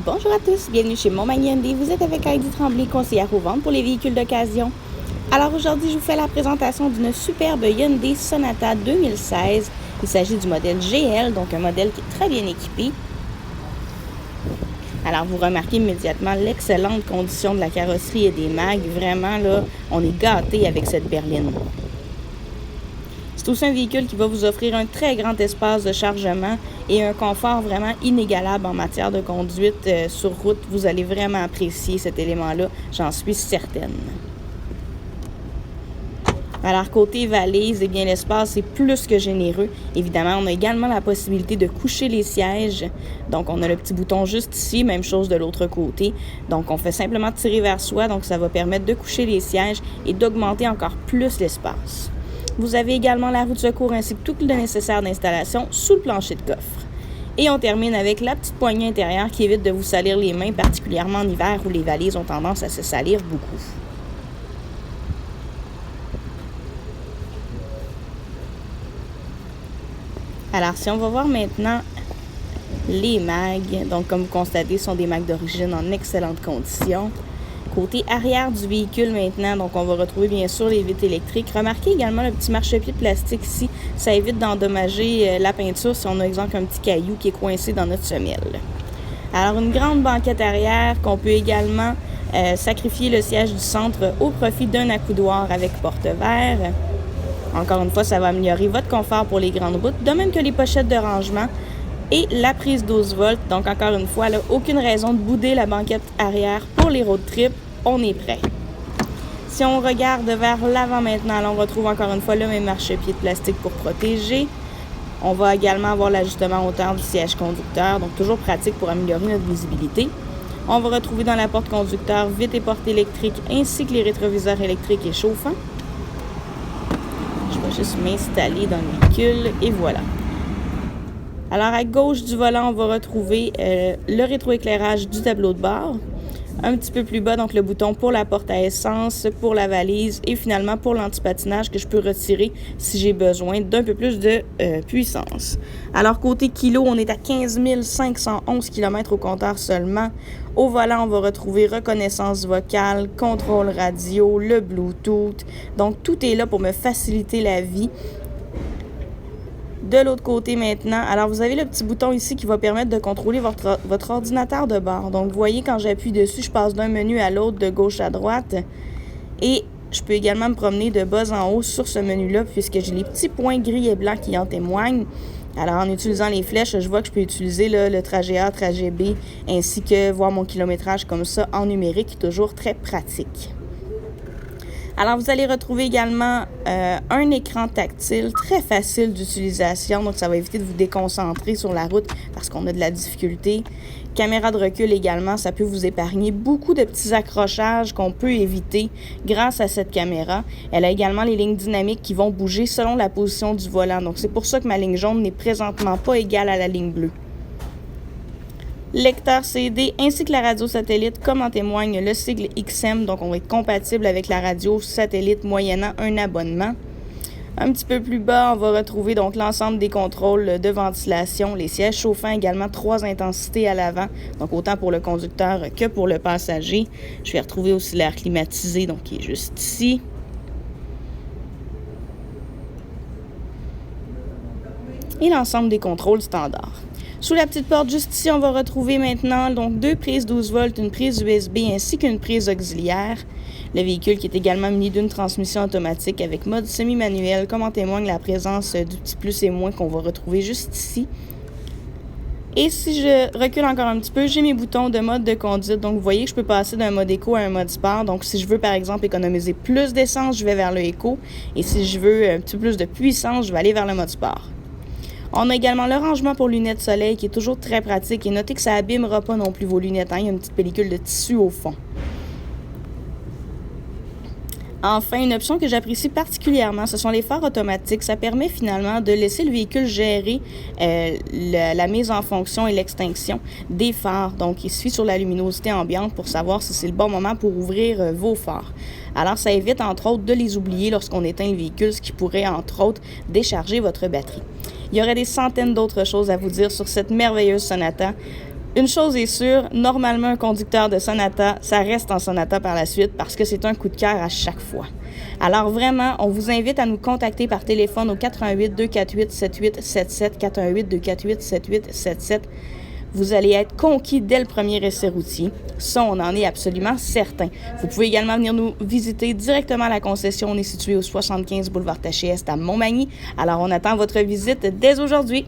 Bonjour à tous, bienvenue chez Montmagny Hyundai. Vous êtes avec Heidi Tremblay, conseillère aux ventes pour les véhicules d'occasion. Alors aujourd'hui, je vous fais la présentation d'une superbe Hyundai Sonata 2016. Il s'agit du modèle GL, donc un modèle qui est très bien équipé. Alors vous remarquez immédiatement l'excellente condition de la carrosserie et des mags. Vraiment là, on est gâté avec cette berline. C'est aussi un véhicule qui va vous offrir un très grand espace de chargement et un confort vraiment inégalable en matière de conduite sur route. Vous allez vraiment apprécier cet élément-là, j'en suis certaine. Alors, côté valise, eh bien, l'espace est plus que généreux. Évidemment, on a également la possibilité de coucher les sièges. Donc, on a le petit bouton juste ici, même chose de l'autre côté. Donc, on fait simplement tirer vers soi, donc ça va permettre de coucher les sièges et d'augmenter encore plus l'espace. Vous avez également la roue de secours ainsi que tout le nécessaire d'installation sous le plancher de coffre. Et on termine avec la petite poignée intérieure qui évite de vous salir les mains, particulièrement en hiver où les valises ont tendance à se salir beaucoup. Alors, si on va voir maintenant les mags, donc comme vous constatez, ce sont des mags d'origine en excellente condition. Côté arrière du véhicule maintenant, donc on va retrouver bien sûr les vitres électriques. Remarquez également le petit marchepied de plastique ici, ça évite d'endommager la peinture si on a exemple un petit caillou qui est coincé dans notre semelle. Alors une grande banquette arrière qu'on peut également sacrifier le siège du centre au profit d'un accoudoir avec porte-verre. Encore une fois, ça va améliorer votre confort pour les grandes routes, de même que les pochettes de rangement et la prise 12 volts. Donc encore une fois, là, aucune raison de bouder la banquette arrière pour les road trips. On est prêt. Si on regarde vers l'avant maintenant, là, on retrouve encore une fois le même marchepied de plastique pour protéger. On va également avoir l'ajustement en hauteur du siège conducteur, donc toujours pratique pour améliorer notre visibilité. On va retrouver dans la porte conducteur vitres et portes électriques ainsi que les rétroviseurs électriques et chauffants. Je vais juste m'installer dans le véhicule et voilà. Alors à gauche du volant, on va retrouver le rétroéclairage du tableau de bord. Un petit peu plus bas, donc le bouton pour la porte à essence, pour la valise et finalement pour l'antipatinage que je peux retirer si j'ai besoin d'un peu plus de puissance. Alors côté kilo, on est à 15 511 km au compteur seulement. Au volant, on va retrouver reconnaissance vocale, contrôle radio, le Bluetooth. Donc tout est là pour me faciliter la vie. De l'autre côté maintenant, alors vous avez le petit bouton ici qui va permettre de contrôler votre ordinateur de bord. Donc vous voyez quand j'appuie dessus, je passe d'un menu à l'autre, de gauche à droite. Et je peux également me promener de bas en haut sur ce menu-là puisque j'ai les petits points gris et blancs qui en témoignent. Alors en utilisant les flèches, je vois que je peux utiliser le trajet A, trajet B, ainsi que voir mon kilométrage comme ça en numérique, toujours très pratique. Alors, vous allez retrouver également un écran tactile très facile d'utilisation. Donc, ça va éviter de vous déconcentrer sur la route parce qu'on a de la difficulté. Caméra de recul également, ça peut vous épargner beaucoup de petits accrochages qu'on peut éviter grâce à cette caméra. Elle a également les lignes dynamiques qui vont bouger selon la position du volant. Donc, c'est pour ça que ma ligne jaune n'est présentement pas égale à la ligne bleue. Lecteur CD ainsi que la radio satellite, comme en témoigne le sigle XM, donc on va être compatible avec la radio satellite moyennant un abonnement. Un petit peu plus bas, on va retrouver donc l'ensemble des contrôles de ventilation, les sièges chauffants également, 3 intensités à l'avant, donc autant pour le conducteur que pour le passager. Je vais retrouver aussi l'air climatisé, donc qui est juste ici. Et l'ensemble des contrôles standards. Sous la petite porte juste ici, on va retrouver maintenant donc 2 prises 12 volts, une prise USB ainsi qu'une prise auxiliaire. Le véhicule qui est également muni d'une transmission automatique avec mode semi-manuel, comme en témoigne la présence du petit plus et moins qu'on va retrouver juste ici. Et si je recule encore un petit peu, j'ai mes boutons de mode de conduite. Donc vous voyez que je peux passer d'un mode éco à un mode sport. Donc si je veux par exemple économiser plus d'essence, je vais vers le éco. Et si je veux un petit peu plus de puissance, je vais aller vers le mode sport. On a également le rangement pour lunettes soleil qui est toujours très pratique et notez que ça n'abîmera pas non plus vos lunettes. Il y a une petite pellicule de tissu au fond. Enfin, une option que j'apprécie particulièrement, ce sont les phares automatiques. Ça permet finalement de laisser le véhicule gérer la mise en fonction et l'extinction des phares. Donc, il suffit sur la luminosité ambiante pour savoir si c'est le bon moment pour ouvrir vos phares. Alors, ça évite entre autres de les oublier lorsqu'on éteint le véhicule, ce qui pourrait entre autres décharger votre batterie. Il y aurait des centaines d'autres choses à vous dire sur cette merveilleuse Sonata. Une chose est sûre, normalement, un conducteur de Sonata, ça reste en Sonata par la suite parce que c'est un coup de cœur à chaque fois. Alors vraiment, on vous invite à nous contacter par téléphone au 88 248 7877, 418 248 7877. Vous allez être conquis dès le premier essai routier. Ça, on en est absolument certain. Vous pouvez également venir nous visiter directement à la concession. On est situé au 75 boulevard Taché-Est à Montmagny. Alors, on attend votre visite dès aujourd'hui.